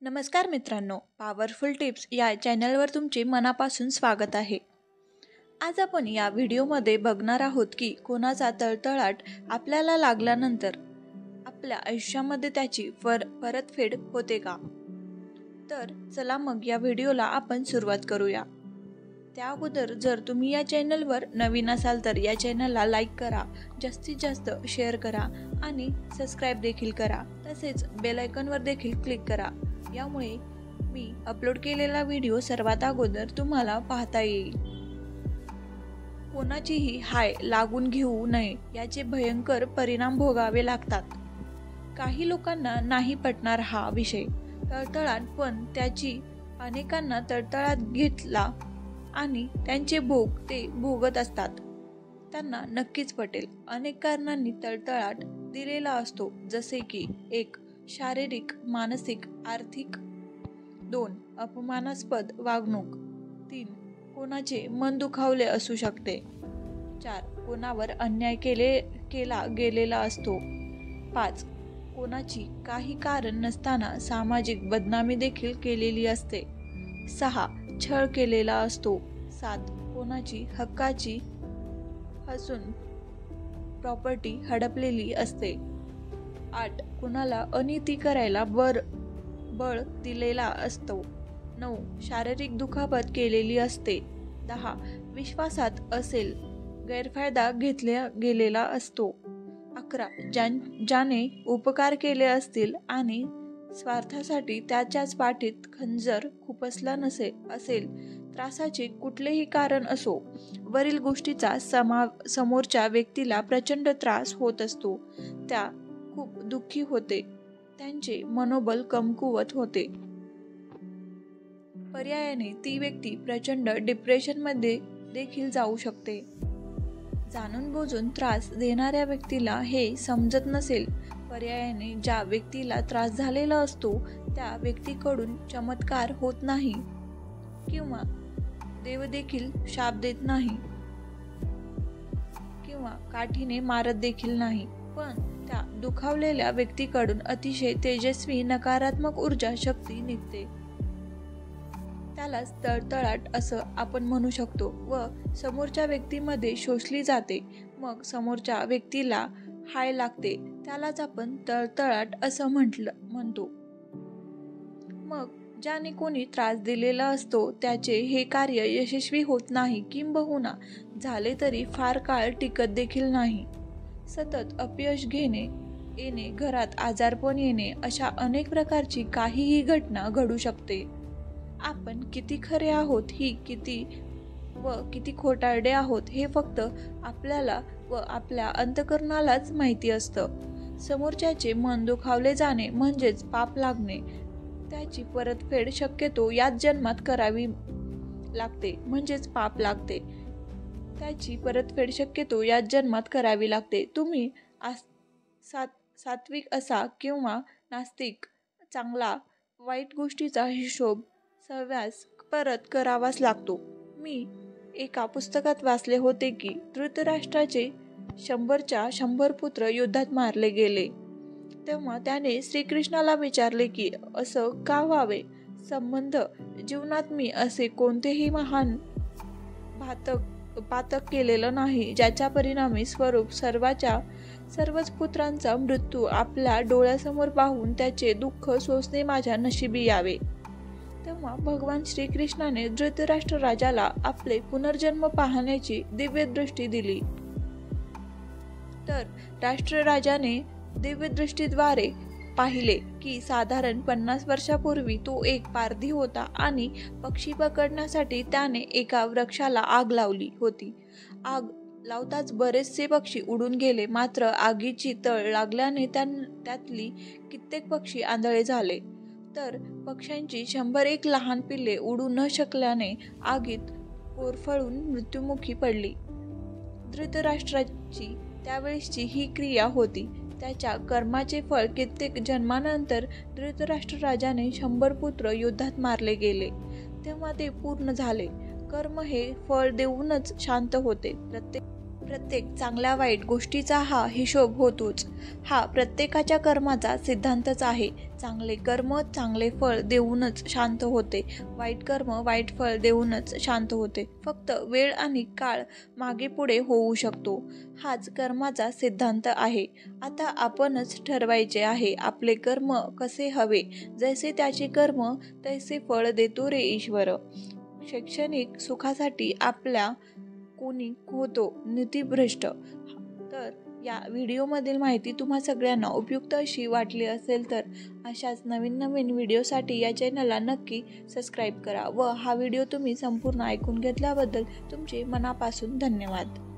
नमस्कार मित्रांनो, powerful tips या चॅनलवर तुमचे मनापासून स्वागत आहे. आज आपण या व्हिडिओमध्ये बघणार आहोत की कोणाचा तळतळाट आपल्याला लागल्यानंतर आपल्या आयुष्यामध्ये त्याची परतफेड होते का? तर चला मग या व्हिडिओला आपण सुरुवात करूया. त्या अगोदर जर तुम्ही या चॅनलवर नवीन असाल तर या चॅनलला लाईक करा, जास्तीत जास्त शेअर करा आणि सबस्क्राईब देखील करा. तसेच बेल आयकॉनवर देखील क्लिक करा. यामुळे मी अपलोड केलेला व्हिडिओ सर्वात अगोदर तुम्हाला पाहता येईल. कोणाचीही हाय लागून घेऊ नये याचे भयंकर परिणाम भोगावे लागतात. काही लोकांना नाही पटणार हा विषय तळतळाट, पण त्याची अनेकांना तळतळात घेतला आणि त्यांचे भोग ते भोगत असतात. त्यांना नक्कीच पटेल. अनेक कारणांनी तळतळाट दिलेला असतो, जसे की 1. शारीरिक, मानसिक, आर्थिक. 2. अपमानास्पद वागणूक. 3. कोणाचे मन दुखावले असू शकते. 4. कोणावर अन्याय केला गेलेला असतो. 5. कोणाची काही कारण नसताना सामाजिक बदनामी देखील केलेली असते. 6. छळ केलेला असतो. 7. कोणाची हक्काची हसून प्रॉपर्टी हडपलेली असते. 8. कुणाला अनिती करायला बळ दिलेला असतो. 9. शारीरिक दुखापत केलेली असते. 10. विश्वासात असेल गैरफायदा घेतला गेलेला असतो. 11. ज्याने उपकार केले असतील आणि स्वार्थासाठी त्याच्याच पाठीत खंजर खुपसला असेल. त्रासाचे कुठलेही कारण असो, वरील गोष्टीचा समोरच्या व्यक्तीला प्रचंड त्रास होत असतो. त्या खूप दुःखी होते, त्यांचे मनोबल कमकुवत होते. पर्यायाने ती व्यक्ती प्रचंड डिप्रेशनमध्ये देखील जाऊ शकते. जाणून बुजून त्रास देणाऱ्या व्यक्तीला हे समजत नसेल. पर्यायाने ज्या व्यक्तीला त्रास झालेला असतो त्या व्यक्तीकडून चमत्कार होत नाही किंवा देव देखील शाप देत नाही किंवा काठीने मारत देखील नाही, पण त्या दुखावलेल्या व्यक्तीकडून अतिशय तेजस्वी नकारात्मक ऊर्जा शक्ती निघते. त्यालाच तळतळाट असं आपण म्हणू शकतो व समोरच्या व्यक्तीमध्ये शोषली जाते. मग समोरच्या व्यक्तीला हाय लागते, त्यालाच आपण तळतळाट असं म्हणतो. मग ज्याने कोणी त्रास दिलेला असतो त्याचे हे कार्य यशस्वी होत नाही, किंबहुना झाले तरी फार काळ टिकत देखील नाही. सतत अपयश येणे, घरात आजारपण येणे, अशा अनेक प्रकारची काहीही घटना घडू शकते. आपण किती खरे आहोत किती खोटारडे आहोत हे फक्त आपल्याला व आपल्या अंतःकरणालाच माहिती असतं. समोरच्याचे मन दुखावले जाणे म्हणजेच पाप लागणे. त्याची परतफेड शक्यतो याच जन्मात करावी लागते, म्हणजेच पाप लागते. त्याची परतफेड शक्यतो याच जन्मात करावी लागते. तुम्ही सात्विक असा किंवा नास्तिक, चांगला वाईट गोष्टीचा हिशोब सव्यास परत करावाच लागतो. मी एका पुस्तकात वाचले होते की धृतराष्ट्राचे 100च्या 100 पुत्र युद्धात मारले गेले. तेव्हा त्याने श्रीकृष्णाला विचारले की असं का व्हावे? संबंध जीवनात मी असे कोणतेही महान पातक केलेलं नाही ज्याच्या परिणामी सर्वच पुत्रांचा मृत्यू आपल्या डोळ्यासमोर पाहून त्याचे दुःख सोसणे माझ्या नशिबी यावे. तेव्हा भगवान श्रीकृष्णाने धृतराष्ट्र राजाला आपले पुनर्जन्म पाहण्याची दिव्य दृष्टी दिली. तर राष्ट्रराजाने दिव्यदृष्टीद्वारे पाहिले की साधारण 50 वर्षापूर्वी तो एक पारधी होता आणि पक्षी पकडण्यासाठी त्याने एका वृक्षाला आग लावली होती. आग लावताच बरेचसे पक्षी उडून गेले, मात्र आगीची तळ लागल्याने त्यातली कित्येक पक्षी आंधळे झाले. तर पक्ष्यांची 101 लहान पिल्ले उडू न शकल्याने आगीत होरपळून मृत्युमुखी पडली. धृतराष्ट्राची त्यावेळेसची ही क्रिया होती. त्याच्या कर्माचे फळ कित्येक जन्मानंतर धृतराष्ट्र राजाने 100 पुत्र युद्धात मारले गेले तेव्हा ते पूर्ण झाले. कर्म हे फळ देऊनच शांत होते. प्रत्येक चांगल्या वाईट गोष्टीचा हा हिशोब होतोच. हा प्रत्येकाच्या कर्माचा सिद्धांतच आहे. चांगले कर्म चांगले फळ देऊनच शांत होते, वाईट कर्म वाईट फळ देऊनच शांत होते. फक्त वेळ आणि काळ मागे पुढे होऊ शकतो. हाच कर्माचा सिद्धांत आहे. आता आपणच ठरवायचे आहे आपले कर्म कसे हवे. जैसे त्याचे कर्म तैसे फळ देतो रे ईश्वर. शैक्षणिक सुखासाठी आपल्या कोणी होतो नीतिभ्रष्ट. तर या व्हिडिओमधील माहिती तुम्हा सगळ्यांना उपयुक्त अशी वाटली असेल तर अशाच नवीन नवीन व्हिडिओसाठी या चॅनलला नक्की सबस्क्राईब करा व हा व्हिडिओ तुम्ही संपूर्ण ऐकून घेतल्याबद्दल तुमचे मनापासून धन्यवाद.